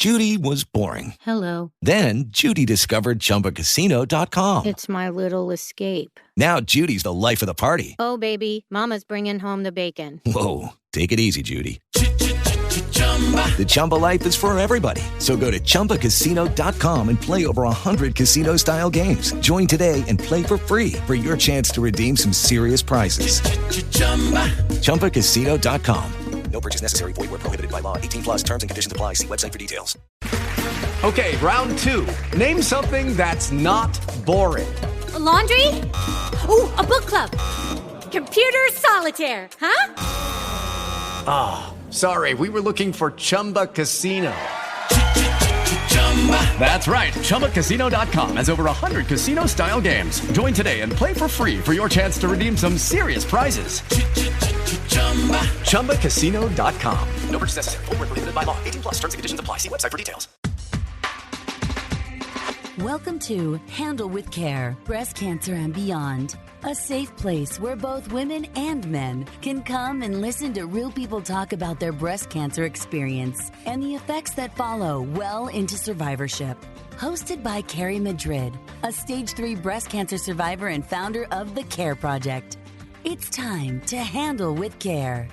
Judy was boring. Hello. Then Judy discovered ChumbaCasino.com. It's my little escape. Now Judy's the life of the party. Oh, baby, mama's bringing home the bacon. Whoa, take it easy, Judy. The Chumba life is for everybody. So go to ChumbaCasino.com and play over 100 casino-style games. Join today and play for free for your chance to redeem some serious prizes. ChumbaCasino.com. No purchase necessary. Void where prohibited by law. 18 plus terms and conditions apply. See website for details. Okay, round two. Name something that's not boring. A laundry? Ooh, a book club. Computer solitaire, huh? Ah, sorry, we were looking for Chumba Casino. That's right, ChumbaCasino.com has over 100 casino-style games. Join today and play for free for your chance to redeem some serious prizes. ChumbaCasino.com. No purchase necessary. Void where prohibited by law. 18 plus terms and conditions apply. See website for details. Welcome to Handle with Care, Breast Cancer and Beyond. A safe place where both women and men can come and listen to real people talk about their breast cancer experience and the effects that follow well into survivorship. Hosted by Carrie Madrid, a stage 3 breast cancer survivor and founder of the CARE Project. It's time to Handle with Care.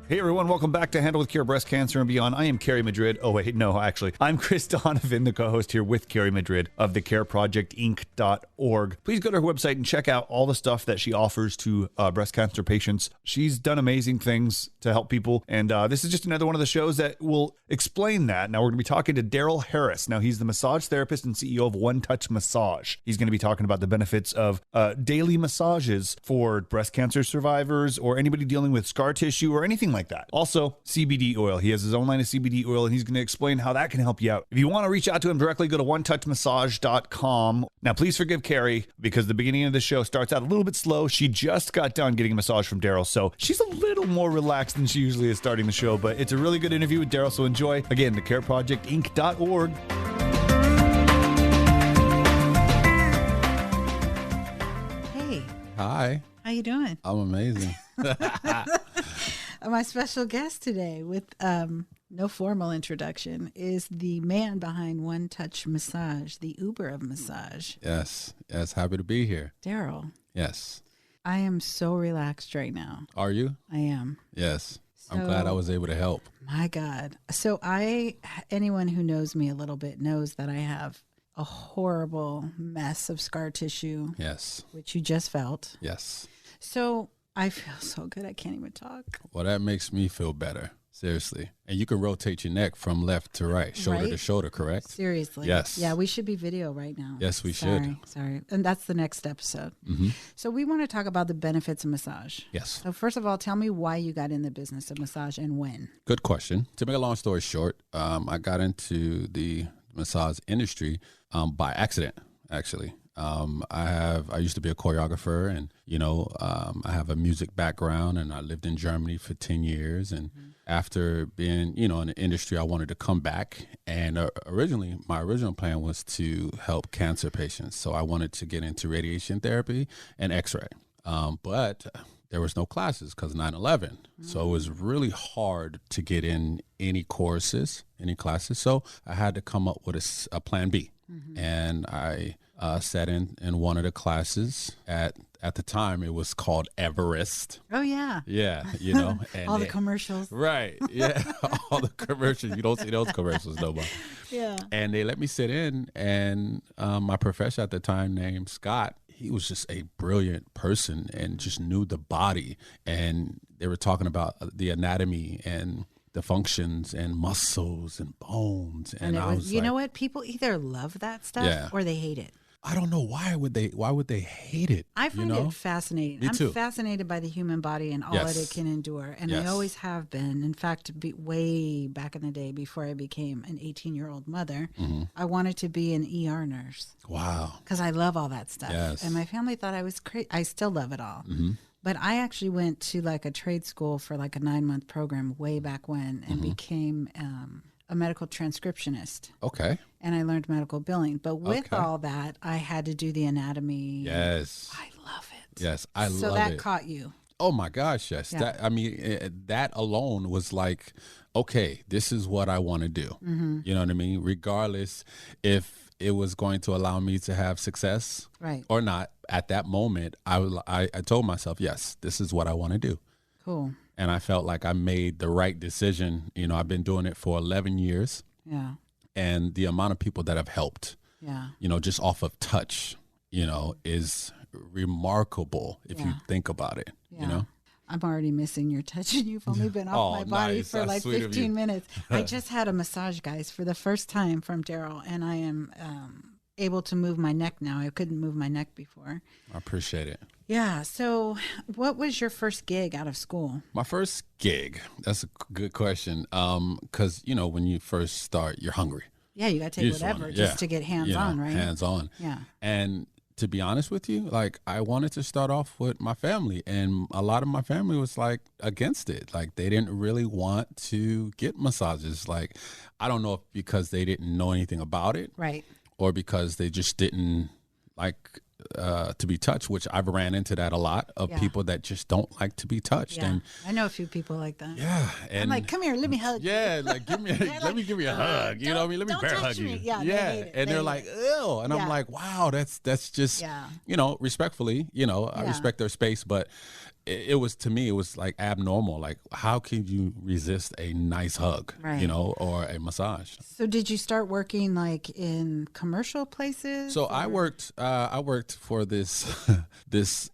Hey everyone, welcome back to Handle with Care, Breast Cancer and Beyond. I am Carrie Madrid. Oh wait, no, actually, I'm Chris Donovan, the co-host here with Carrie Madrid of the careprojectinc.org. Please go to her website and check out all the stuff that she offers to breast cancer patients. She's done amazing things to help people, and this is just another one of the shows that will explain that. Now we're going to be talking to Darryl Harris. Now he's the massage therapist and CEO of One Touch Massage. He's going to be talking about the benefits of daily massages for breast cancer survivors or anybody dealing with scar tissue or anything like that. Also, CBD oil. He has his own line of CBD oil, and he's going to explain how that can help you out. If you want to reach out to him directly, go to onetouchmassage.com. Now, please forgive Carrie, because the beginning of the show starts out a little bit slow. She just got done getting a massage from Darryl, so she's a little more relaxed than she usually is starting the show, but it's a really good interview with Darryl, so enjoy. Again, the careprojectinc.org. Hey. Hi. How you doing? I'm amazing. My special guest today, with no formal introduction, is the man behind One Touch Massage, the Uber of massage. Yes. Happy to be here. Darryl. Yes. I am so relaxed right now. Are you? I am. Yes. So, I'm glad I was able to help. My God. So anyone who knows me a little bit knows that I have a horrible mess of scar tissue. Yes. Which you just felt. Yes. So I feel so good I can't even talk. Well, that makes me feel better. Seriously. And you can rotate your neck from left to right, shoulder to shoulder, correct? Seriously. Yes. Yeah, we should be video right now. Yes, we should. Sorry. And that's the next episode. Mm-hmm. So we want to talk about the benefits of massage. Yes. So first of all, tell me why you got in the business of massage and when. Good question. To make a long story short, I got into the massage industry by accident, actually. I used to be a choreographer, and I have a music background, and I lived in Germany for 10 years. And after being, in the industry, I wanted to come back. And my original plan was to help cancer patients. So I wanted to get into radiation therapy and X-ray. But there was no classes because 9/11. So it was really hard to get in any classes. So I had to come up with a plan B. Mm-hmm. And I sat in one of the classes at the time. It was called Everest. Oh, yeah. Yeah, And all the commercials. Right, yeah, all the commercials. You don't see those commercials no more. Yeah. And they let me sit in, and my professor at the time, named Scott, he was just a brilliant person and just knew the body. And they were talking about the anatomy and the functions and muscles and bones. And I was you know what? People either love that stuff or they hate it. I don't know why would they hate it? I find it fascinating. Me too. I'm fascinated by the human body and all that it can endure. And I always have been. In fact, way back in the day before I became an 18-year-old mother, I wanted to be an ER nurse. Wow. Because I love all that stuff. Yes. And my family thought I was crazy. I still love it all. Mm-hmm. But I actually went to like a trade school for like a 9-month program way back when and became a medical transcriptionist. Okay. And I learned medical billing. But with all that, I had to do the anatomy. Yes. I love it. Yes, I love it. So that caught you. Oh my gosh, yes. Yeah. That alone was like, okay, this is what I want to do. You know what I mean? Regardless if it was going to allow me to have success or not, at that moment, I told myself, yes, this is what I want to do. Cool. And I felt like I made the right decision. You know, I've been doing it for 11 years. Yeah. And the amount of people that have helped, you know, just off of touch, you know, is remarkable if you think about it, you know? I'm already missing your touch, and you've only been off my body for That's like sweet of 15 you. minutes. I just had a massage, guys, for the first time from Darryl, and I am able to move my neck now. I couldn't move my neck before. I appreciate it. Yeah. So what was your first gig out of school? My first gig, that's a good question. Because, you know, when you first start, you're hungry. Yeah, you got to take whatever just to get hands-on, right? Hands-on. Yeah. And to be honest with you, like, I wanted to start off with my family, and a lot of my family was like against it. Like, they didn't really want to get massages. Like, I don't know if because they didn't know anything about it, right, or because they just didn't like to be touched, which I've ran into that a lot of people that just don't like to be touched. Yeah. And I know a few people like that. yeah, and I'm like, come here, let me hug you. yeah, like give me, let me give you a hug. You know what I mean? Let me bear hug you. Yeah, they hate it. And they're like, ew, and I'm like, wow, that's just, you know, respectfully, you know, I respect their space, but it was, to me, it was like abnormal. Like, how can you resist a nice hug, you know, or a massage? So did you start working like in commercial places? So I worked for this this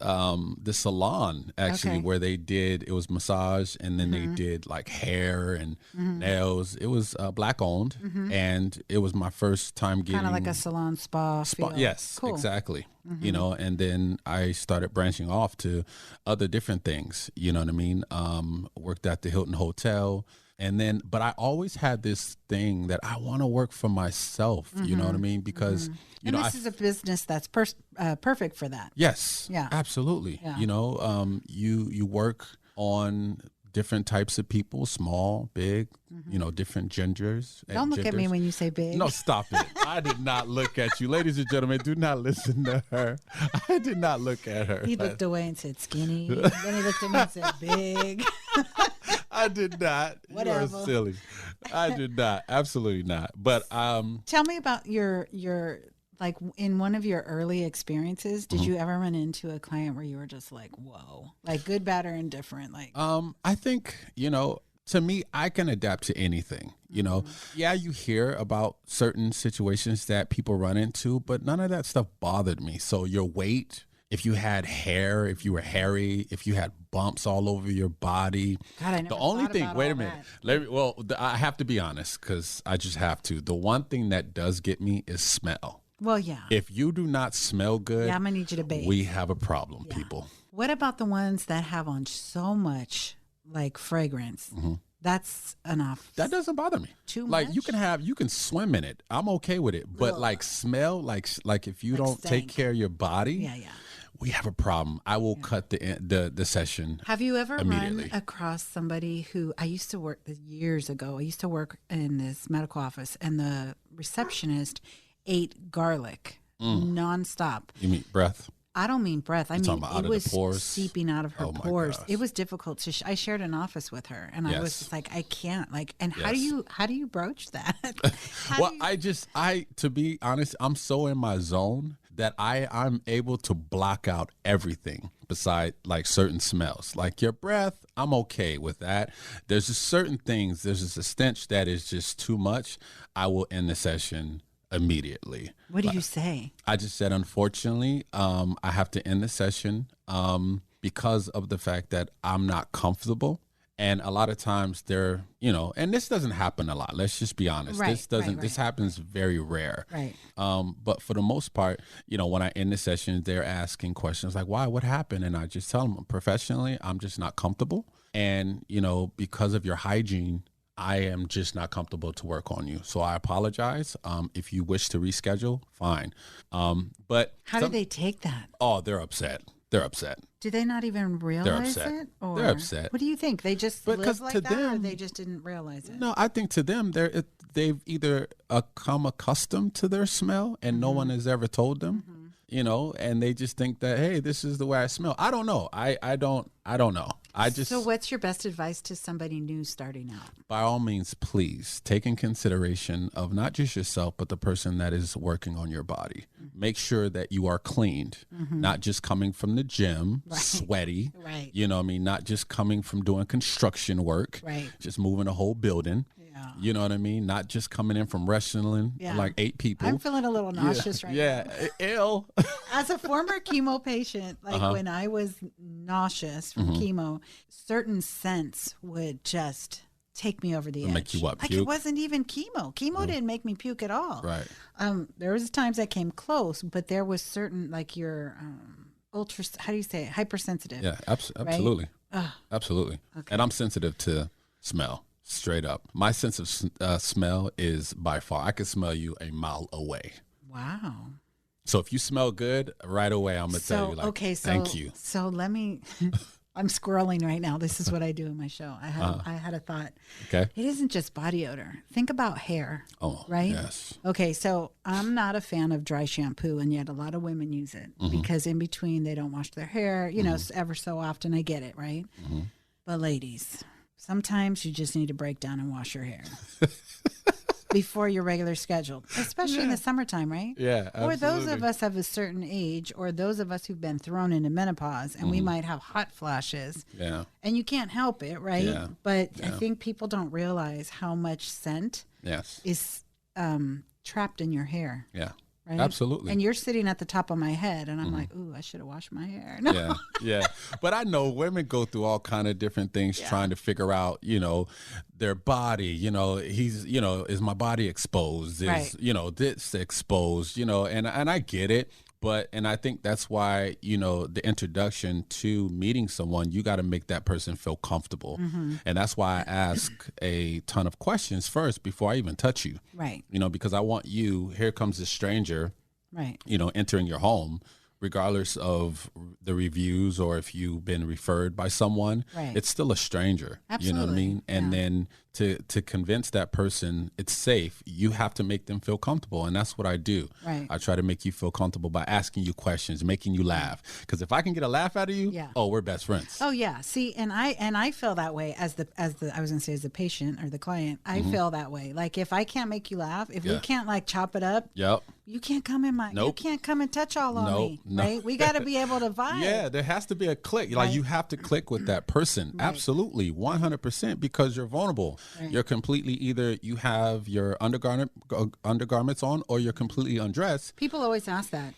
salon actually, where they did, it was massage, and then they did like hair and nails. It was black owned, and it was my first time getting kind of like a salon spa feel. Yes, cool. exactly. You know, and then I started branching off to other different things, you know what I mean? Worked at the Hilton Hotel. And then, but I always had this thing that I want to work for myself, you know what I mean? Because, you know, this is a business that's perfect for that. Yes. Yeah. Absolutely. Yeah. You know, you work on different types of people, small, big, you know, different genders. Don't look at me when you say big. No, stop it. I did not look at you. Ladies and gentlemen, do not listen to her. I did not look at her. He looked away and said skinny. Then he looked at me and said big. I did not. Whatever. You are silly. I did not. Absolutely not. But tell me about your like, in one of your early experiences, did you ever run into a client where you were just like, whoa, like good, bad, or indifferent? Like, I think, you know, to me, I can adapt to anything, you know. Yeah, you hear about certain situations that people run into, but none of that stuff bothered me. So your weight, if you had hair, if you were hairy, if you had bumps all over your body. God, I never the only thought thing, about wait all a minute. that. I have to be honest, because I just have to. The one thing that does get me is smell. well, yeah. If you do not smell good, Yeah, I'm going to need you to bathe. we have a problem, people. What about the ones that have on so much like fragrance? That's enough. That doesn't bother me. Too like much? you can swim in it. I'm okay with it. But like smell, like if you Like don't take stank. care of your body, Yeah. we have a problem. I will cut the session. Have you ever immediately. run across somebody who, I used to work years ago, I used to work in this medical office, and the receptionist ate garlic nonstop. You mean breath? I don't mean breath. I mean, talking about out it of the was pores? seeping out of her Oh my pores. gosh. It was difficult to. I shared an office with her, and I was Yes. just like, I can't. Like, and how Yes. do you broach that? Well, to be honest, I'm so in my zone that I'm able to block out everything beside like certain smells. Like your breath, I'm okay with that. There's just certain things, there's just a stench that is just too much. I will end the session immediately. What do you say? I just said, unfortunately, I have to end the session because of the fact that I'm not comfortable. And a lot of times they're, you know, and this doesn't happen a lot. Let's just be honest. Right, This happens very rare. Right. But for the most part, you know, when I end the session, they're asking questions like, why, what happened? And I just tell them, professionally, I'm just not comfortable. And, you know, because of your hygiene, I am just not comfortable to work on you. So I apologize. If you wish to reschedule, fine. But How do they take that? Oh, they're upset. They're upset. Do they not even realize upset. it? Or They're upset. What do you think? They just live Because like to that, or them- they just didn't realize it? No, I think to them, they've either come accustomed to their smell and no one has ever told them. you know, and they just think that, hey, this is the way I smell. I don't know. I don't know. So what's your best advice to somebody new starting out? By all means, please take in consideration of not just yourself, but the person that is working on your body. Mm-hmm. Make sure that you are cleaned, not just coming from the gym, sweaty, you know what I mean? Not just coming from doing construction work, just moving a whole building. You know what I mean? Not just coming in from wrestling like 8 people. I'm feeling a little nauseous right now. Yeah, ill. As a former chemo patient, when I was nauseous from chemo, certain scents would just take me over the edge. Make you what, puke? Like it wasn't even chemo. Chemo didn't make me puke at all. Right. There was times I came close, but there was certain, like your hypersensitive. Yeah, absolutely. Right? Absolutely. Okay. And I'm sensitive to smell. Straight up. My sense of smell is by far, I can smell you a mile away. Wow. So if you smell good, right away, I'm going to tell you, like, thank you. So let me, I'm squirreling right now. This is what I do in my show. I had a thought. Okay. It isn't just body odor. Think about hair. Oh, right? Yes. Okay, so I'm not a fan of dry shampoo, and yet a lot of women use it because in between they don't wash their hair, you know, ever so often. I get it, right? But ladies, sometimes you just need to break down and wash your hair before your regular schedule, especially in the summertime, right? Yeah, absolutely. Or those of us of a certain age, or those of us who've been thrown into menopause, and we might have hot flashes. Yeah. And you can't help it, right? Yeah. But I think people don't realize how much scent is trapped in your hair. Yeah. Right? Absolutely. And you're sitting at the top of my head, and I'm like, ooh, I should have washed my hair. No. Yeah. But I know women go through all kind of different things trying to figure out, you know, their body, you know, is my body exposed? Is, you know, this exposed, you know, and I get it. And I think that's why, you know, the introduction to meeting someone, you got to make that person feel comfortable. And that's why I ask a ton of questions first before I even touch you. Right. You know, because I want you, here comes a stranger, you know, entering your home, regardless of the reviews or if you've been referred by someone, it's still a stranger. Absolutely. You know what I mean? And then to convince that person it's safe, you have to make them feel comfortable. And that's what I do. Right. I try to make you feel comfortable by asking you questions, making you laugh. Because if I can get a laugh out of you, oh, we're best friends. Oh yeah. See, and I feel that way as the I was gonna say as the patient or the client. I feel that way. Like if I can't make you laugh, if we can't like chop it up, you can't come in you can't come and touch all on me. Right? We gotta be able to vibe. Yeah, there has to be a click. Like you have to click with that person. Absolutely, 100%, because you're vulnerable. You're completely, either you have your undergarments on or you're completely undressed. People always ask that.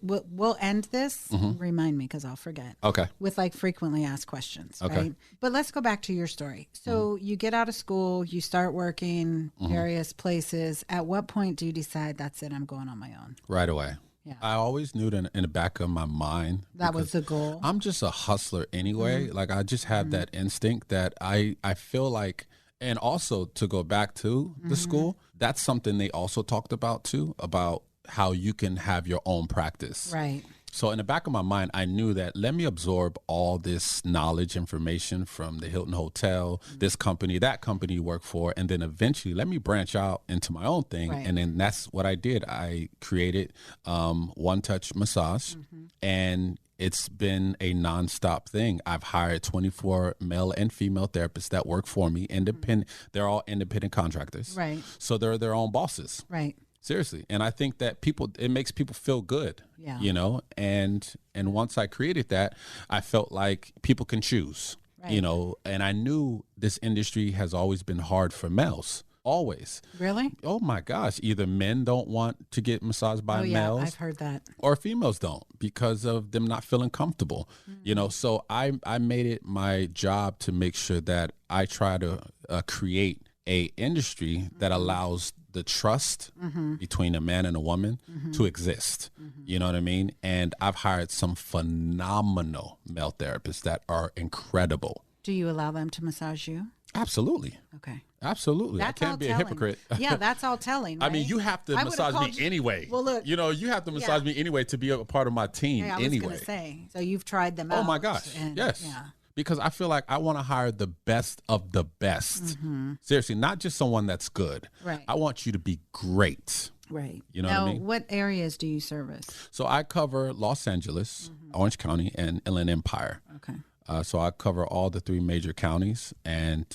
We'll end this. Remind me, because I'll forget. Okay. With like frequently asked questions. Okay. Right? But let's go back to your story. So you get out of school, you start working various places. At what point do you decide, that's it, I'm going on my own? Right away. Yeah. I always knew that in the back of my mind. That was the goal. I'm just a hustler anyway. Like I just have that instinct that I feel like, and also to go back to the school, that's something they also talked about too, about how you can have your own practice. Right. So in the back of my mind, I knew that let me absorb all this knowledge, information from the Hilton Hotel, this company, that company you work for, and then eventually let me branch out into my own thing. Right. And then that's what I did. I created One Touch Massage, and it's been a nonstop thing. I've hired 24 male and female therapists that work for me, independent. They're all independent contractors. Right. So they're their own bosses. Right. Seriously. And I think that it makes people feel good, you know, and once I created that, I felt like people can choose, you know, and I knew this industry has always been hard for males. Always. Really? Oh my gosh. Either men don't want to get massaged by males. I've heard that. Or females don't, because of them not feeling comfortable, you know. So I made it my job to make sure that I try to create a industry that allows the trust between a man and a woman to exist. You know what I mean? And I've hired some phenomenal male therapists that are incredible. Do you allow them to massage you? Absolutely. Okay. Absolutely. That's I can't be a hypocrite. Yeah, that's all telling. Right? I mean, you have to massage me anyway. Well, look. You know, you have to massage me anyway to be a part of my team I was anyway. going to say. So you've tried them out. Oh my gosh. Yes. Yeah. Because I feel like I want to hire the best of the best. Seriously, not just someone that's good. Right. I want you to be great. Right. You know now, what I mean? what areas do you service? So I cover Los Angeles, Orange County, and Inland Empire. Okay. So I cover all the 3 major counties, and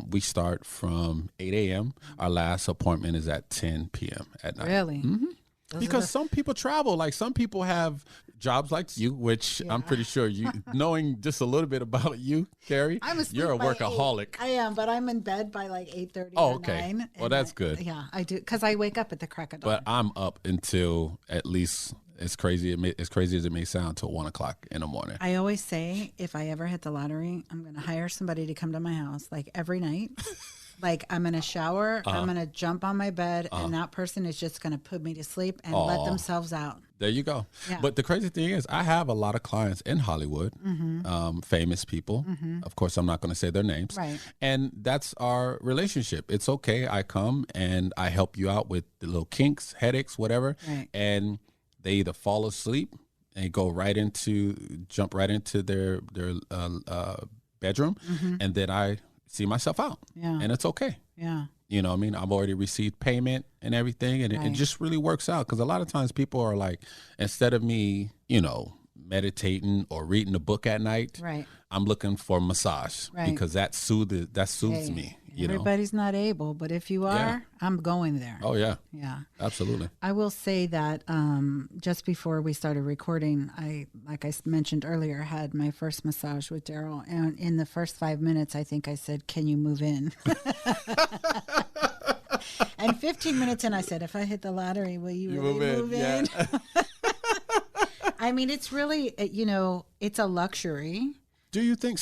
we start from 8 a.m. Our last appointment is at 10 p.m. at night. Really? Because some people travel. Like some people have jobs like you, which I'm pretty sure you, knowing just a little bit about you, Carrie, you're a workaholic. I am, but I'm in bed by like 8:30 Oh, or okay. 9. Well, that's good. Yeah, I do, because I wake up at the crack of dawn. But I'm up until at least, as crazy as it may sound, till 1 o'clock in the morning. I always say, if I ever hit the lottery, I'm going to hire somebody to come to my house like every night. Like I'm going to shower, I'm going to jump on my bed, and that person is just going to put me to sleep and let themselves out. There you go. Yeah. But the crazy thing is, I have a lot of clients in Hollywood, famous people. Of course, I'm not going to say their names. Right. And that's our relationship. It's okay. I come and I help you out with the little kinks, headaches, whatever. Right. And they either fall asleep and jump right into their bedroom, and then I see myself out. Yeah. And it's okay. Yeah. You know what I mean? I've already received payment and everything, and it just really works out. Because a lot of times people are like, instead of me, meditating or reading a book at night, Right. I'm looking for massage because that soothes me. Everybody's not able, but if you are, I'm going there. Oh, yeah. Yeah. Absolutely. I will say that just before we started recording, like I mentioned earlier, had my first massage with Darryl. And in the first 5 minutes, I think I said, "Can you move in?" And 15 minutes in, I said, "If I hit the lottery, will you really move in?" I mean, it's really, it's a luxury. Do you think,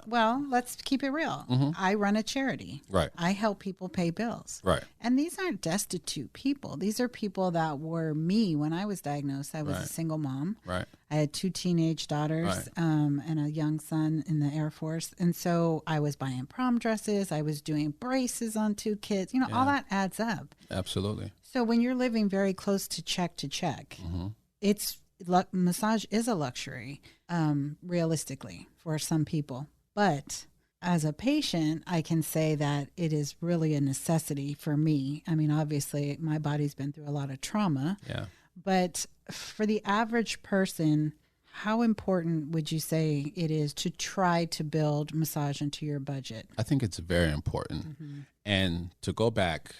Well, let's keep it real. I run a charity. Right. I help people pay bills. Right. And these aren't destitute people. These are people that were me when I was diagnosed. I was Right. a single mom. Right. I had 2 teenage daughters Right. and a young son in the Air Force. And so I was buying prom dresses. I was doing braces on 2 kids. All that adds up. Absolutely. So when you're living very close to check, massage is a luxury, realistically, for some people. But as a patient, I can say that it is really a necessity for me. I mean, obviously, my body's been through a lot of trauma. Yeah. But for the average person, how important would you say it is to try to build massage into your budget? I think it's very important. And to go back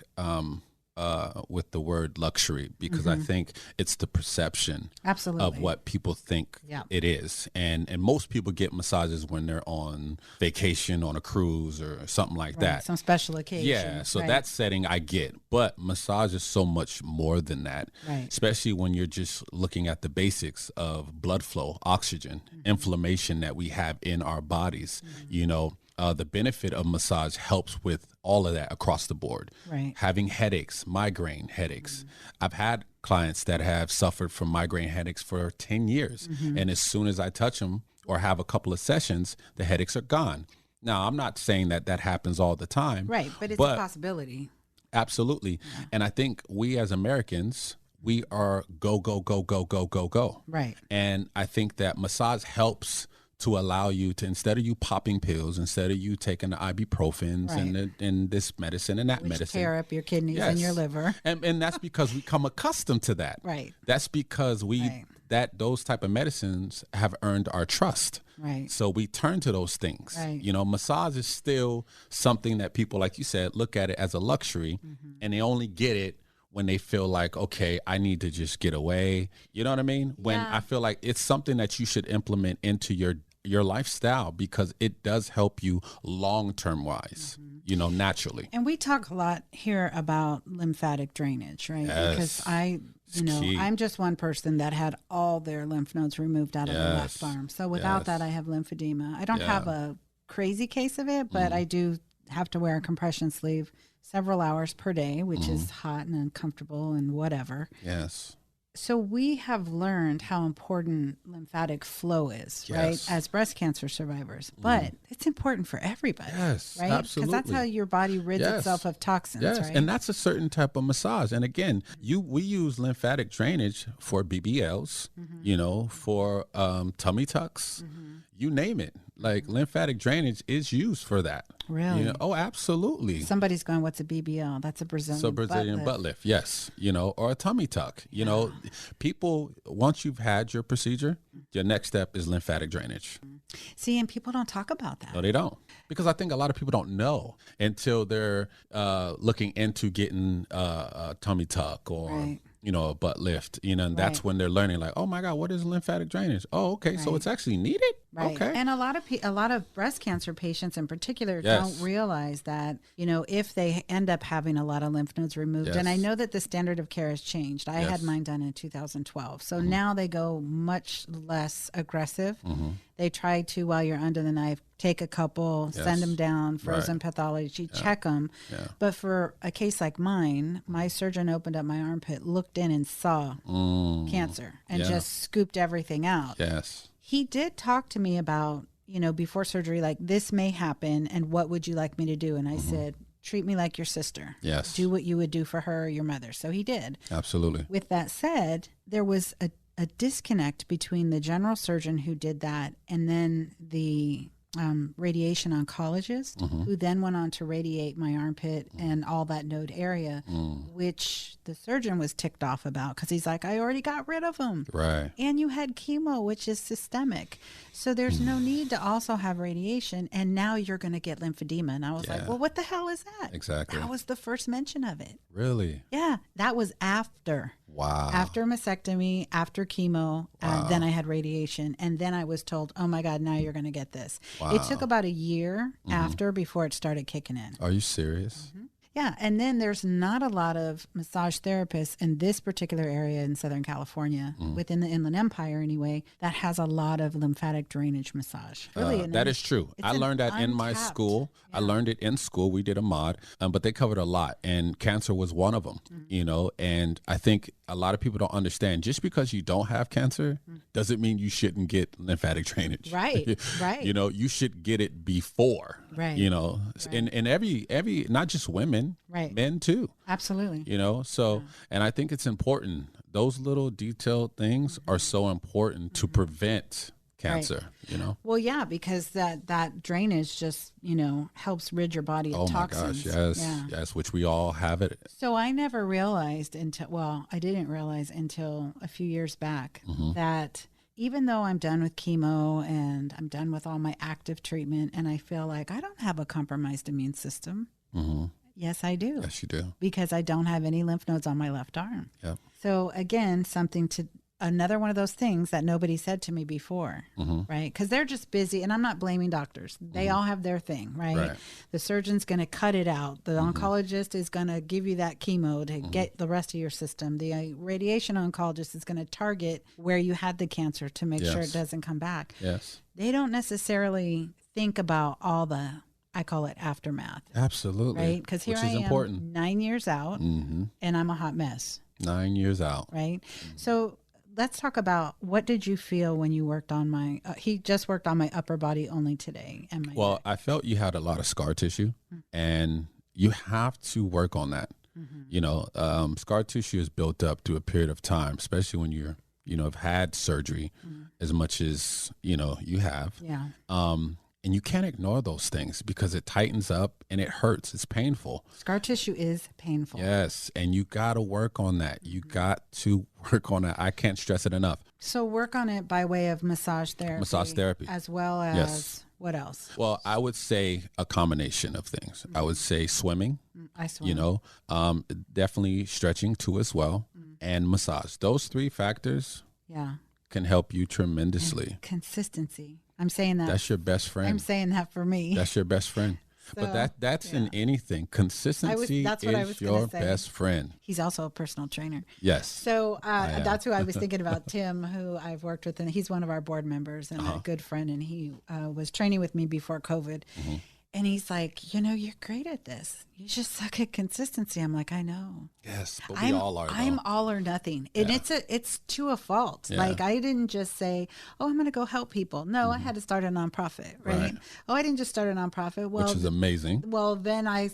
with the word luxury, because I think it's the perception of what people think it is. And most people get massages when they're on vacation, on a cruise or something like that. Some special occasion. Yeah, so that setting I get. But massage is so much more than that, especially when you're just looking at the basics of blood flow, oxygen, inflammation that we have in our bodies, the benefit of massage helps with all of that across the board. Right. Having headaches, migraine headaches. I've had clients that have suffered from migraine headaches for 10 years. And as soon as I touch them or have a couple of sessions, the headaches are gone. Now, I'm not saying that happens all the time. Right, but it's a possibility. Absolutely. Yeah. And I think we as Americans, we are go, go, go, go, go, go, go. Right. And I think that massage helps to allow you to, instead of you popping pills, instead of you taking the ibuprofens and this medicine and that medicine. Tear up your kidneys and your liver. And that's because we come accustomed to that. Right. That's because those type of medicines have earned our trust. Right. So we turn to those things. Right. Massage is still something that people, like you said, look at it as a luxury, and they only get it when they feel like, okay, I need to just get away. You know what I mean? When I feel like it's something that you should implement into your lifestyle, because it does help you long-term wise, naturally. And we talk a lot here about lymphatic drainage, right? Yes. Because I'm just one person that had all their lymph nodes removed out of the left arm. So without that, I have lymphedema. I don't have a crazy case of it, but I do have to wear a compression sleeve several hours per day, which is hot and uncomfortable and whatever. Yes. So we have learned how important lymphatic flow is, right, as breast cancer survivors. But it's important for everybody, right? Absolutely. Because that's how your body rids itself of toxins, right? And that's a certain type of massage. And again, we use lymphatic drainage for BBLs, for tummy tucks, you name it. Like lymphatic drainage is used for that. Really? You know? Oh, absolutely. Somebody's going, what's a BBL? That's a Brazilian butt lift. Yes. You know, or a tummy tuck. You know, people, once you've had your procedure, your next step is lymphatic drainage. See, and people don't talk about that. No, they don't. Because I think a lot of people don't know until they're looking into getting a tummy tuck or, you know, a butt lift, you know, and that's when they're learning like, oh my God, what is lymphatic drainage? Oh, okay. So it's actually needed? Right. Okay. And a lot of breast cancer patients in particular don't realize that, you know, if they end up having a lot of lymph nodes removed, and I know that the standard of care has changed. I had mine done in 2012. So now they go much less aggressive. They try to, while you're under the knife, take a couple, send them down, frozen pathology, check them. But for a case like mine, my surgeon opened up my armpit, looked in and saw cancer and just scooped everything out. Yes. He did talk to me about, you know, before surgery, like, this may happen and what would you like me to do? And I said, treat me like your sister. Yes. Do what you would do for her or your mother. So he did. Absolutely. With that said, there was a disconnect between the general surgeon who did that and then the radiation oncologist who then went on to radiate my armpit and all that node area, which the surgeon was ticked off about because he's like, I already got rid of them. Right. And you had chemo, which is systemic. So there's no need to also have radiation. And now you're going to get lymphedema. And I was like, well, what the hell is that? Exactly. That was the first mention of it. Really? Yeah. That was after. Wow. After mastectomy, after chemo, then I had radiation. And then I was told, oh my God, now you're going to get this. Wow. It took about a year after before it started kicking in. Are you serious? Yeah. And then there's not a lot of massage therapists in this particular area in Southern California, within the Inland Empire anyway, that has a lot of lymphatic drainage massage. Really, that is true. I learned that in my school. I learned it in school. We did a mod, but they covered a lot, and cancer was one of them, you know, and I think a lot of people don't understand just because you don't have cancer doesn't mean you shouldn't get lymphatic drainage. Right, right. You know, you should get it before, you know, and every, not just women, men too. Absolutely. You know, so, and I think it's important. Those little detailed things are so important to prevent cancer, you know? Well, yeah, because that drainage just, you know, helps rid your body of toxins. Oh my gosh, yes, which we all have it. So I never realized I didn't realize until a few years back that even though I'm done with chemo and I'm done with all my active treatment and I feel like I don't have a compromised immune system. Yes, I do. Yes, you do. Because I don't have any lymph nodes on my left arm. Yep. So again, another one of those things that nobody said to me before, right? Because they're just busy, and I'm not blaming doctors. They all have their thing, right? The surgeon's going to cut it out. The oncologist is going to give you that chemo to get the rest of your system. The radiation oncologist is going to target where you had the cancer to make sure it doesn't come back. Yes. They don't necessarily think about all the, I call it aftermath. Absolutely. Right? Because here I am, important. 9 years out, and I'm a hot mess. 9 years out. Right? So let's talk about, what did you feel when you worked on my, he just worked on my upper body only today. And my neck. I felt you had a lot of scar tissue, and you have to work on that. You know, scar tissue is built up through a period of time, especially when you're, you know, have had surgery as much as, you know, you have. Yeah. And you can't ignore those things because it tightens up and it hurts. It's painful. Scar tissue is painful. Yes. And you got to work on that. You got to work on that. I can't stress it enough. So work on it by way of massage therapy. Massage therapy. As well as what else? Well, I would say a combination of things. I would say swimming. I swim. You know, definitely stretching too as well, and massage. Those three factors can help you tremendously. And consistency. I'm saying that. That's your best friend. I'm saying that for me. That's your best friend. So, but that's in anything. Consistency is your best friend. He's also a personal trainer. Yes. So that's who I was thinking about, Tim, who I've worked with. And he's one of our board members and a good friend. And he was training with me before COVID. And he's like, you know, you're great at this. You just suck at consistency. I'm like, I know. Yes, but we all are, though. I'm all or nothing. And it's to a fault. Yeah. Like, I didn't just say, oh, I'm going to go help people. No, I had to start a nonprofit, right? Oh, I didn't just start a nonprofit. Well, which is amazing. Well, then hey,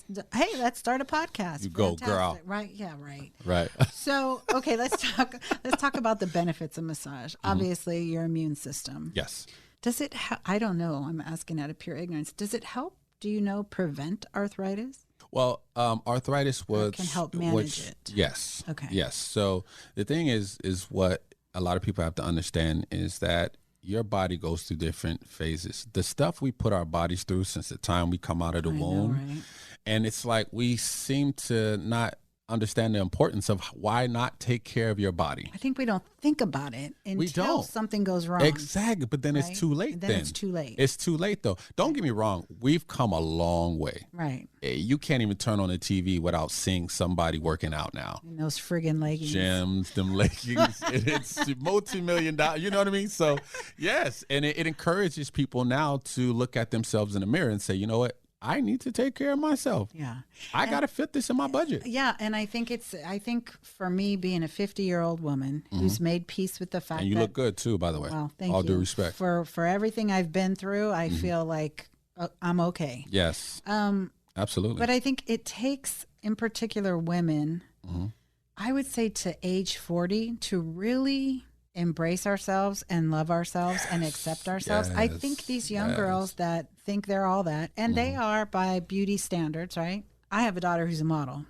let's start a podcast. You go, girl. Right? Yeah, right. Right. So, okay, let's talk about the benefits of massage. Obviously, your immune system. Yes. Does it, I don't know, I'm asking out of pure ignorance. Does it help, do you know, prevent arthritis? Well, arthritis Can help manage it. Yes. Okay. Yes. So the thing is what a lot of people have to understand is that your body goes through different phases. The stuff we put our bodies through since the time we come out of the womb, right? and it's like we seem to not understand the importance of why not take care of your body. I think we don't think about it until something goes wrong. Exactly, but then it's too late. Then it's too late. It's too late, though. Don't get me wrong. We've come a long way. Right. You can't even turn on the TV without seeing somebody working out now. In those friggin' leggings. Gyms, them leggings. It's multi-million-dollar. You know what I mean? So, yes, and it encourages people now to look at themselves in the mirror and say, you know what? I need to take care of myself. Yeah. I got to fit this in my budget. Yeah. And I think for me, being a 50-year-old woman who's made peace with the fact that. And you look good too, by the way. Well, thank you. All due respect. For everything I've been through, I feel like I'm okay. Yes. Absolutely. But I think it takes, in particular, women, I would say to age 40 to really embrace ourselves and love ourselves and accept ourselves. I think these young girls that think they're all that, and they are by beauty standards, right? I have a daughter who's a model.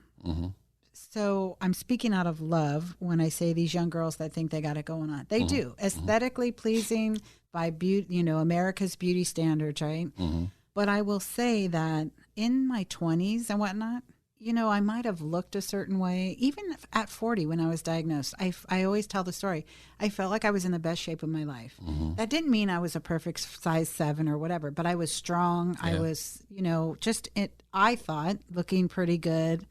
So I'm speaking out of love when I say these young girls that think they got it going on. They do. Aesthetically pleasing by beauty, America's beauty standards, right? But I will say that in my 20s and whatnot, I might have looked a certain way. Even at 40 when I was diagnosed, I always tell the story. I felt like I was in the best shape of my life. That didn't mean I was a perfect size 7 or whatever, but I was strong. Yeah. I was, I thought looking pretty good.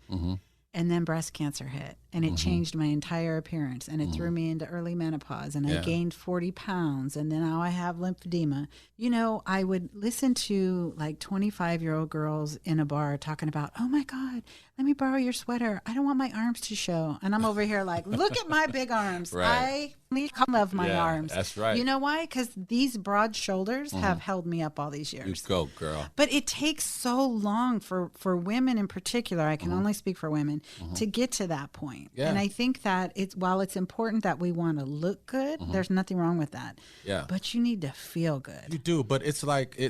And then breast cancer hit, and it changed my entire appearance, and it threw me into early menopause, and I gained 40 pounds, and then now I have lymphedema. I would listen to like 25-year-old girls in a bar talking about, oh my God, let me borrow your sweater. I don't want my arms to show. And I'm over here like, look at my big arms. Right. I love my arms. That's right. You know why? Because these broad shoulders have held me up all these years. You go, girl. But it takes so long for women in particular, I can only speak for women, to get to that point. Yeah. And I think that while it's important that we want to look good, there's nothing wrong with that. Yeah. But you need to feel good. You do, but it's like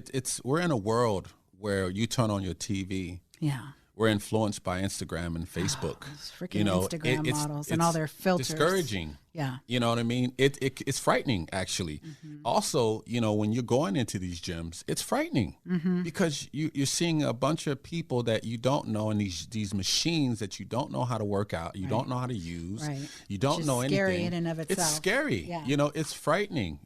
we're in a world where you turn on your TV. Yeah. We're influenced by Instagram and Facebook. Those freaking Instagram models and all their filters. Discouraging. Yeah. You know what I mean? It's frightening, actually. Also, when you're going into these gyms, it's frightening because you're seeing a bunch of people that you don't know in these machines that you don't know how to work out, you don't know how to use, you don't know anything. Scary in and of itself. It's scary. Yeah. It's frightening,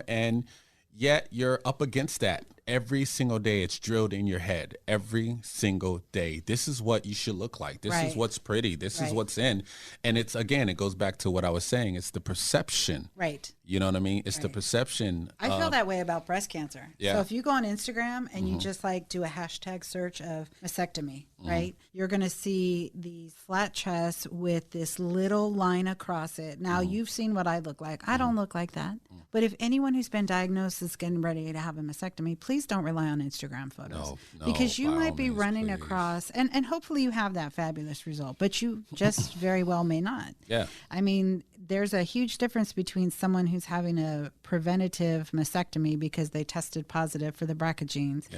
and yet you're up against that. Every single day, it's drilled in your head. Every single day. This is what you should look like. This is what's pretty. This is what's in. And it goes back to what I was saying. It's the perception. Right. You know what I mean? It's the perception. I feel that way about breast cancer. Yeah. So if you go on Instagram and you just do a hashtag search of mastectomy, right? You're going to see these flat chests with this little line across it. Now, you've seen what I look like. I don't look like that. But if anyone who's been diagnosed is getting ready to have a mastectomy, please don't rely on Instagram photos. No, because you might be means, running please. across, and hopefully you have that fabulous result, but you just very well may not. Yeah. I mean, there's a huge difference between someone who's having a preventative mastectomy because they tested positive for the BRCA genes,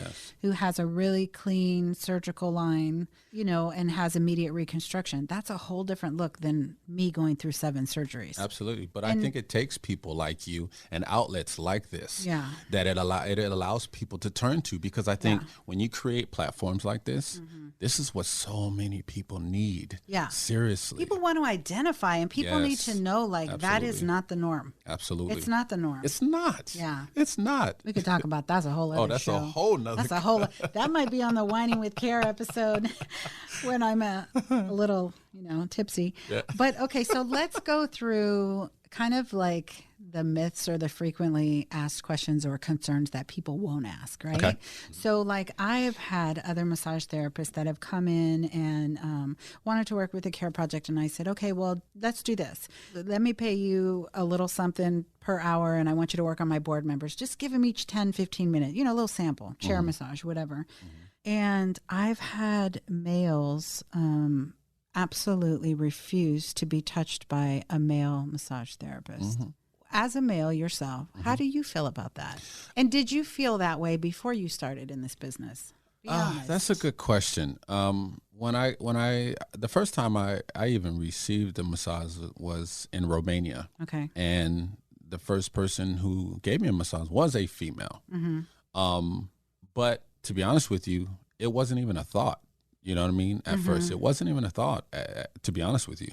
who has a really clean surgical line, and has immediate reconstruction. That's a whole different look than me going through 7 surgeries. Absolutely. But I think it takes people like you and outlets like this that it allows people to turn to, because I think when you create platforms like this, this is what so many people need. Yeah. Seriously. People want to identify, and people need to know that is not the norm. Absolutely. It's not the norm. It's not. Yeah. It's not. We could talk about that's a whole other that's show. a whole nother. That's a whole. That might be on the Whining with Care episode when I'm a little, tipsy. Yeah. But okay, so let's go through kind of like the myths or the frequently asked questions or concerns that people won't ask, right? Okay. So I've had other massage therapists that have come in and wanted to work with the Care Project, and I said, okay, well, let's do this. Let me pay you a little something per hour, and I want you to work on my board members. Just give them each 10, 15 minutes, a little sample, chair massage, whatever. And I've had males absolutely refuse to be touched by a male massage therapist. as a male yourself, how do you feel about that? And did you feel that way before you started in this business? Be honest. That's a good question. When I the first time I even received a massage was in Romania. Okay. And the first person who gave me a massage was a female. But to be honest with you, it wasn't even a thought. You know what I mean? At first, it wasn't even a thought, to be honest with you.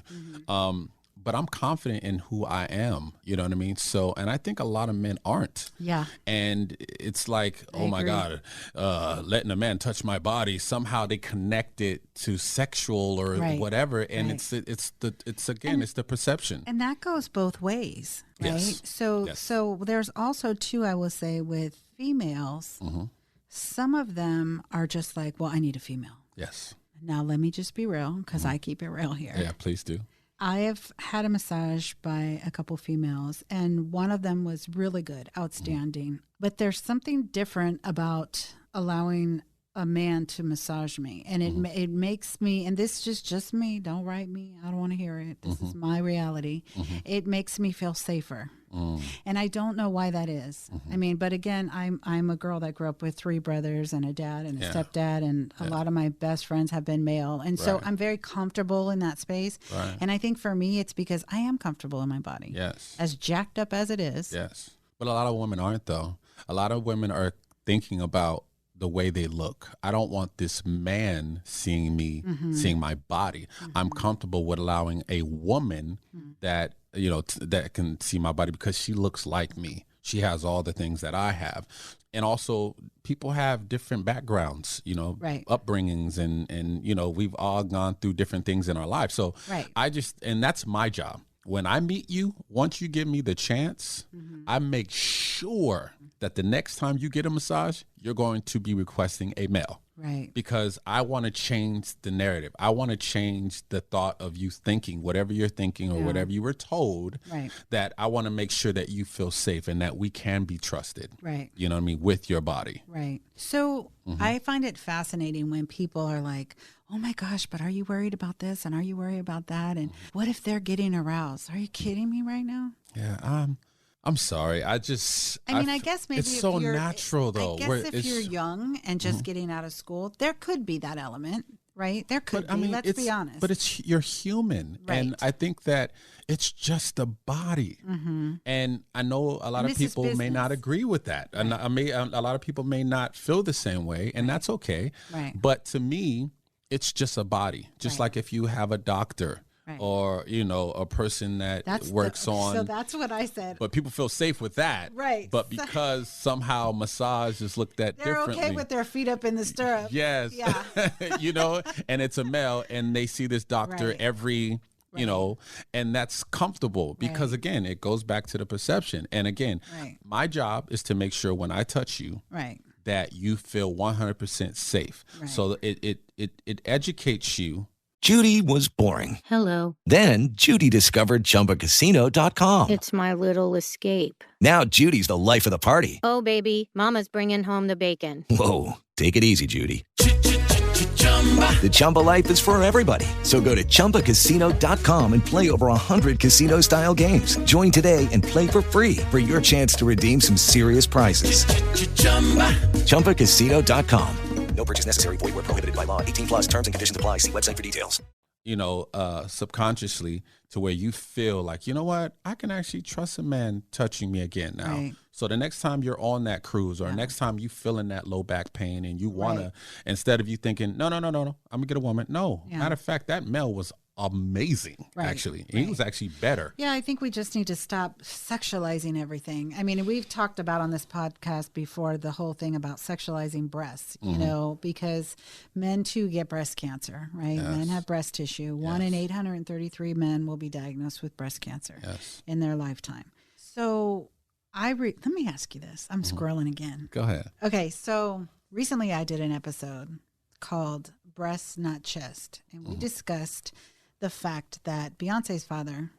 But I'm confident in who I am. You know what I mean? So, and I think a lot of men aren't. Yeah. And it's like, oh my God, letting a man touch my body. Somehow they connect it to sexual or whatever. And it's the perception. And that goes both ways, right? Yes. So there's also too, I will say, with females, some of them are just like, well, I need a female. Yes. Now, let me just be real, because I keep it real here. Yeah, please do. I have had a massage by a couple females, and one of them was really good, outstanding. But there's something different about allowing a man to massage me, and it makes me, and this is just me, don't write me, I don't want to hear it, this is my reality. It makes me feel safer. And I don't know why that is. I mean, but again, I'm a girl that grew up with 3 brothers and a dad and a stepdad, and a lot of my best friends have been male, and so I'm very comfortable in that space. And I think for me, it's because I am comfortable in my body. Yes. As jacked up as it is. Yes. But a lot of women aren't, though. A lot of women are thinking about the way they look. I don't want this man seeing me, seeing my body. I'm comfortable with allowing a woman that, you know, that can see my body because she looks like me. She has all the things that I have. And also, people have different backgrounds, you know, upbringings, and, you know, we've all gone through different things in our lives. So and that's my job. When I meet you, once you give me the chance, I make sure that the next time you get a massage, you're going to be requesting a male. Right. Because I want to change the narrative. I want to change the thought of you thinking whatever you're thinking or whatever you were told, that I want to make sure that you feel safe and that we can be trusted. Right. You know what I mean? With your body. Right. So I find it fascinating when people are like, oh my gosh, but are you worried about this? And are you worried about that? And what if they're getting aroused? Are you kidding me right now? Yeah, I'm sorry. I guess maybe it's so natural, though. I guess if you're young and just getting out of school, there could be that element, right? There could be. I mean, let's be honest. But you're human, and I think that it's just a body. And I know a lot of people may not agree with that, and a lot of people may not feel the same way, and that's okay. Right. But to me, it's just a body, just like if you have a doctor. Or, you know, a person that works on. So that's what I said. But people feel safe with that. Right. But because somehow massage is looked at differently. They're okay with their feet up in the stirrup. Yes. Yeah. You know, and it's a male and they see this doctor every, you know, and that's comfortable because, again, it goes back to the perception. And again, my job is to make sure when I touch you. That you feel 100% safe. So it educates you. Judy was boring. Hello. Then Judy discovered ChumbaCasino.com. It's my little escape. Now Judy's the life of the party. Oh, baby, mama's bringing home the bacon. Whoa, take it easy, Judy. The Chumba life is for everybody. So go to ChumbaCasino.com and play over 100 casino-style games. Join today and play for free for your chance to redeem some serious prizes. ChumbaCasino.com. No purchase necessary. Void where prohibited by law. 18 plus terms and conditions apply. See website for details. You know, subconsciously to where you feel like, you know what, I can actually trust a man touching me again now. So the next time you're on that cruise or next time you feeling that low back pain and you want to, instead of you thinking, no, I'm going to get a woman. No, matter of fact, that male was amazing, actually. He was actually better. Yeah, I think we just need to stop sexualizing everything. I mean, we've talked about on this podcast before the whole thing about sexualizing breasts, you know, because men too get breast cancer, right? Men have breast tissue. 1 in 833 men will be diagnosed with breast cancer in their lifetime. So let me ask you this. I'm scrolling again. Go ahead. Okay, so recently I did an episode called Breast, Not Chest, and we discussed the fact that Beyonce's father,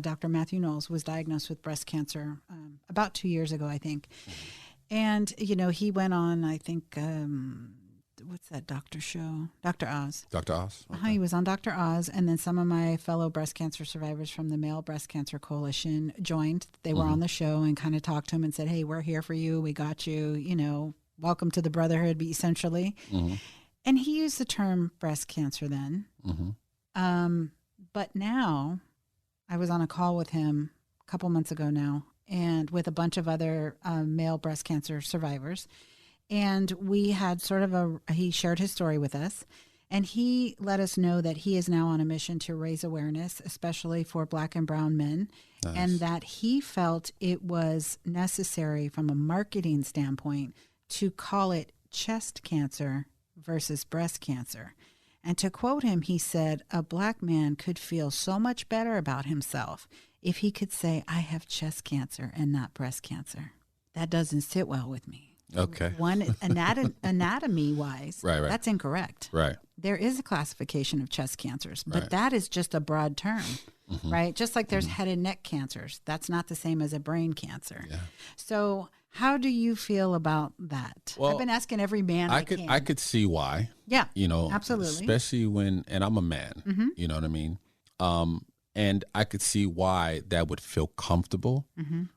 Dr. Matthew Knowles, was diagnosed with breast cancer about 2 years ago, I think. And, you know, he went on, I think, what's that doctor show? Dr. Oz. Dr. Oz. Okay. He was on Dr. Oz, and then some of my fellow breast cancer survivors from the Male Breast Cancer Coalition joined. They were on the show and kind of talked to him and said, hey, we're here for you. We got you, welcome to the brotherhood, essentially. And he used the term breast cancer then. But now, I was on a call with him a couple months ago now, and with a bunch of other male breast cancer survivors. And we had he shared his story with us, and he let us know that he is now on a mission to raise awareness, especially for Black and brown men, and that he felt it was necessary from a marketing standpoint to call it chest cancer versus breast cancer. And to quote him, he said, a Black man could feel so much better about himself if he could say, I have chest cancer and not breast cancer. That doesn't sit well with me. Okay. One, anatomy-wise, right. That's incorrect. Right. There is a classification of chest cancers, but that is just a broad term, right? Just like there's head and neck cancers. That's not the same as a brain cancer. Yeah. So how do you feel about that? Well, I've been asking every man I can. I could see why. Yeah, absolutely. Especially and I'm a man, you know what I mean? And I could see why that would feel comfortable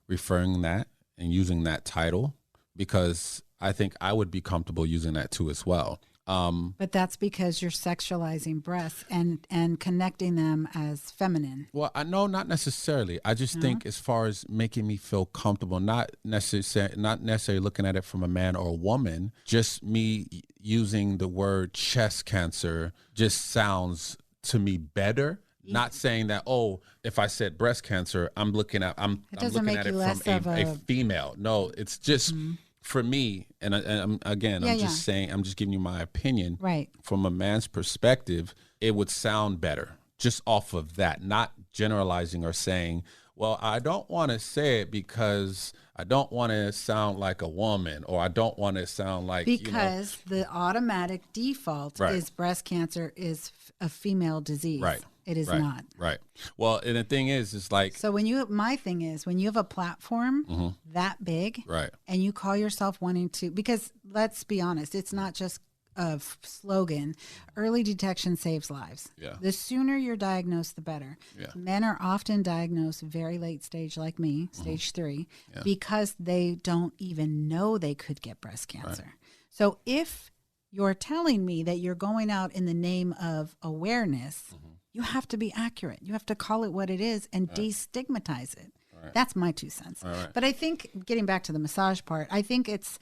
referring that and using that title, because I think I would be comfortable using that too as well. But that's because you're sexualizing breasts and connecting them as feminine. Well, I know not necessarily. I just think as far as making me feel comfortable, not necessarily looking at it from a man or a woman, just me using the word chest cancer just sounds to me better. Not saying that, if I said breast cancer, I'm looking at it from a female. No, it's just for me, and I'm just saying, I'm just giving you my opinion. Right. From a man's perspective, it would sound better just off of that, not generalizing or saying, well, I don't want to say it because I don't want to sound like a woman, or I don't want to sound like, because the automatic default is breast cancer is a female disease. Right. It is not. Right. Well, and the thing is like, so my thing is when you have a platform that big, and you call yourself wanting to, because let's be honest, it's not just a slogan. Early detection saves lives. Yeah. The sooner you're diagnosed, the better. Yeah. Men are often diagnosed very late stage, like me, stage 3, because they don't even know they could get breast cancer. Right. So if you're telling me that you're going out in the name of awareness, you have to be accurate. You have to call it what it is and destigmatize it. Right. That's my 2 cents. Right. But I think, getting back to the massage part, I think it's,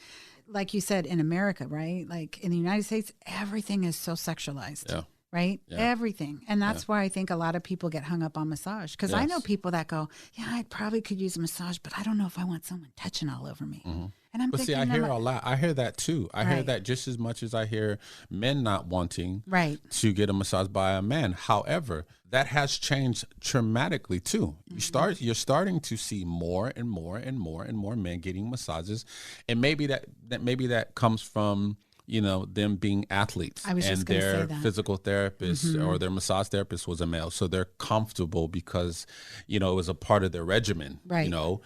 like you said, in America, right? Like in the United States, everything is so sexualized. Yeah. Right? Yeah. Everything. And that's why I think a lot of people get hung up on massage. Because I know people that go, I probably could use a massage, but I don't know if I want someone touching all over me. And I'm thinking, I hear a lot. I hear that too. I hear that just as much as I hear men not wanting to get a massage by a man. However, that has changed dramatically too. You're starting to see more and more and more and more men getting massages, and maybe that comes from them being athletes, and their physical therapist or their massage therapist was a male. So they're comfortable because, it was a part of their regimen, To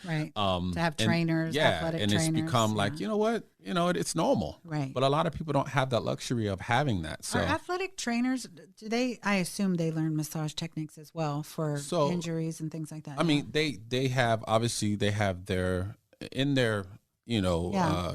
have trainers, athletic trainers. And it's become like, it's normal. Right. But a lot of people don't have that luxury of having that. So are athletic trainers, I assume they learn massage techniques as well for injuries and things like that. I mean, they have their, in their,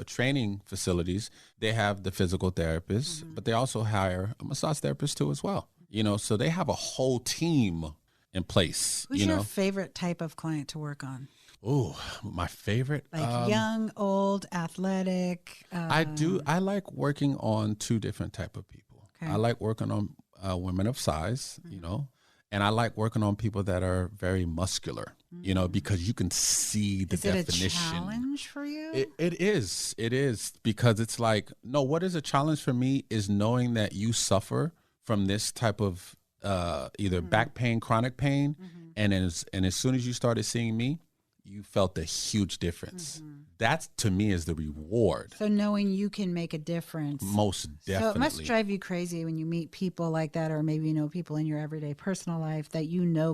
training facilities, they have the physical therapists, but they also hire a massage therapist too as well. So they have a whole team in place. Who's your favorite type of client to work on? Oh, my favorite? Like young, old, athletic. I like working on 2 different type of people. Okay. I like working on women of size, and I like working on people that are very muscular, because you can see the definition. Is it a challenge for you? It is, because it's like, no, what is a challenge for me is knowing that you suffer from this type of either back pain, chronic pain, and as soon as you started seeing me, you felt a huge difference. That to me is the reward. So knowing you can make a difference. Most definitely. So it must drive you crazy when you meet people like that, or maybe people in your everyday personal life that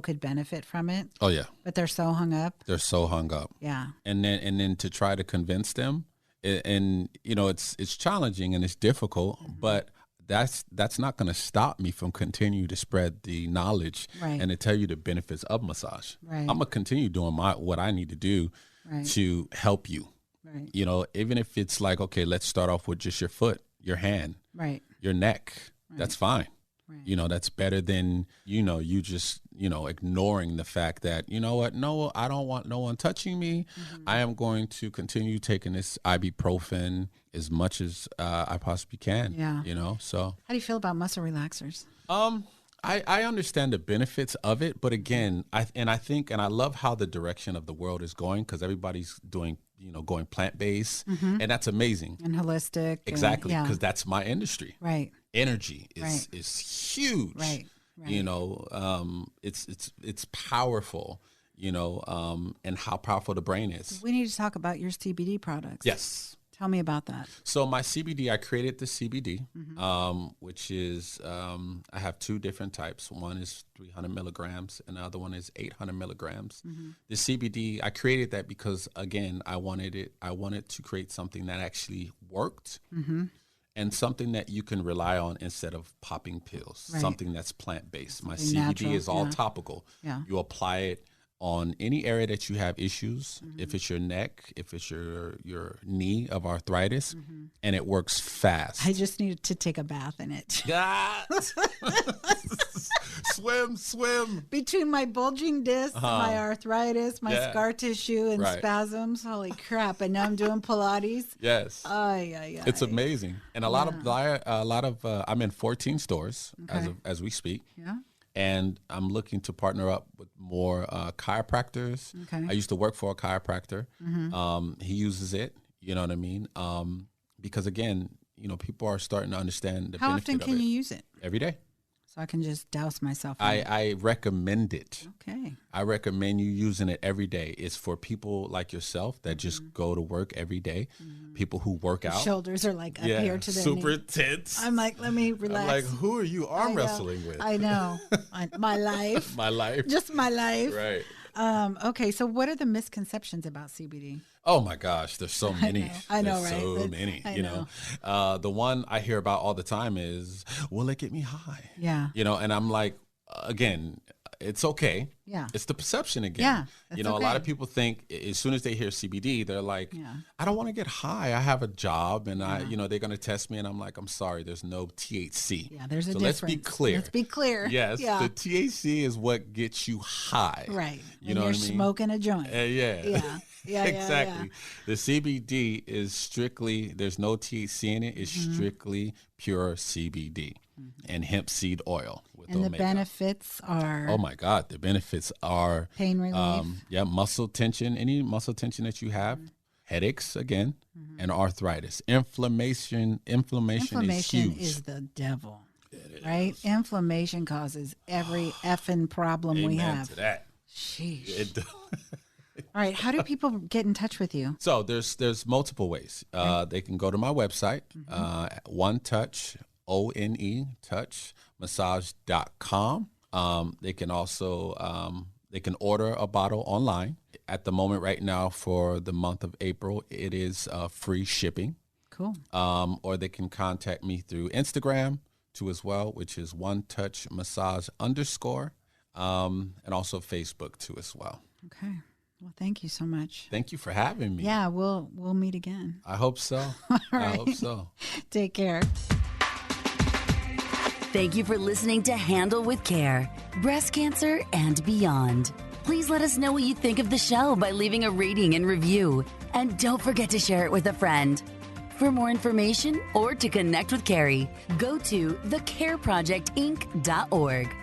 could benefit from it. Oh yeah. But they're so hung up. They're so hung up. Yeah. And then to try to convince them And it's challenging and it's difficult, but that's not going to stop me from continue to spread the knowledge and to tell you the benefits of massage. Right. I'm gonna continue doing what I need to do to help you. Right. Even if it's like, okay, let's start off with just your foot, your hand, your neck. Right. That's fine. Right. That's better than, you just, ignoring the fact that, you know what, no, I don't want no one touching me. Mm-hmm. I am going to continue taking this ibuprofen as much as I possibly can. Yeah. So. How do you feel about muscle relaxers? I understand the benefits of it, but again, I love how the direction of the world is going, because everybody's going plant-based, and that's amazing. And holistic. Exactly, because that's my industry. Right. Energy is huge. Right. It's powerful, and how powerful the brain is. We need to talk about your CBD products. Yes. Tell me about that. So my CBD, I created the CBD, which is, I have two different types. One is 300 milligrams and the other one is 800 milligrams. The CBD, I created that because, again, I wanted to create something that actually worked and something that you can rely on instead of popping pills, something that's plant-based. My CBD natural, is all topical. Yeah. You apply it on any area that you have issues, if it's your neck, if it's your knee of arthritis, and it works fast. I just need to take a bath in it. Swim. Between my bulging discs, my arthritis, my scar tissue, and spasms, holy crap! And now I'm doing Pilates. Yes. It's amazing, and a lot of I'm in 14 stores as we speak. Yeah. And I'm looking to partner up with more chiropractors. Okay. I used to work for a chiropractor. He uses it, you know what I mean? Because, again, people are starting to understand the benefit of it. How often can you use it? Every day. So I can just douse myself in it. I recommend it. Okay. I recommend you using it every day. It's for people like yourself that just go to work every day, people who work out. Shoulders are like up here to the super tense. I'm like, let me relax. I'm like, who are you arm wrestling with? I know. My life. My life. Just my life. Right. Okay, so what are the misconceptions about CBD? Oh my gosh, there's so many. I know, there's right? So many. The one I hear about all the time is, will it get me high? Yeah. And I'm like, again, it's okay. Yeah. It's the perception again. Yeah. A lot of people think as soon as they hear CBD, they're like, I don't want to get high. I have a job and they're going to test me. And I'm like, I'm sorry, there's no THC. Yeah, there's a difference. Let's be clear. Yes. Yeah. The THC is what gets you high. Right. You know what I mean? Smoking a joint. Yeah. Exactly. The CBD is strictly, there's no THC in it. It's strictly pure CBD and hemp seed oil. And the benefits are? Oh my God. The benefits are pain relief. Muscle tension, any muscle tension that you have, headaches again, and arthritis. Inflammation is huge. Is the devil. Right? Inflammation causes every effing problem we have. To that. Sheesh. All right. How do people get in touch with you? So there's multiple ways. They can go to my website, One Touch, ONE Touch Massage.com. They can also they can order a bottle online. At the moment right now for the month of April, it is free shipping. Cool. Or they can contact me through Instagram too as well, which is One Touch Massage _, and also Facebook too as well. Okay. Well, thank you so much. Thank you for having me. Yeah, we'll meet again. I hope so. All right. I hope so. Take care. Thank you for listening to Handle with Care, Breast Cancer and Beyond. Please let us know what you think of the show by leaving a rating and review. And don't forget to share it with a friend. For more information or to connect with Carrie, go to thecareprojectinc.org.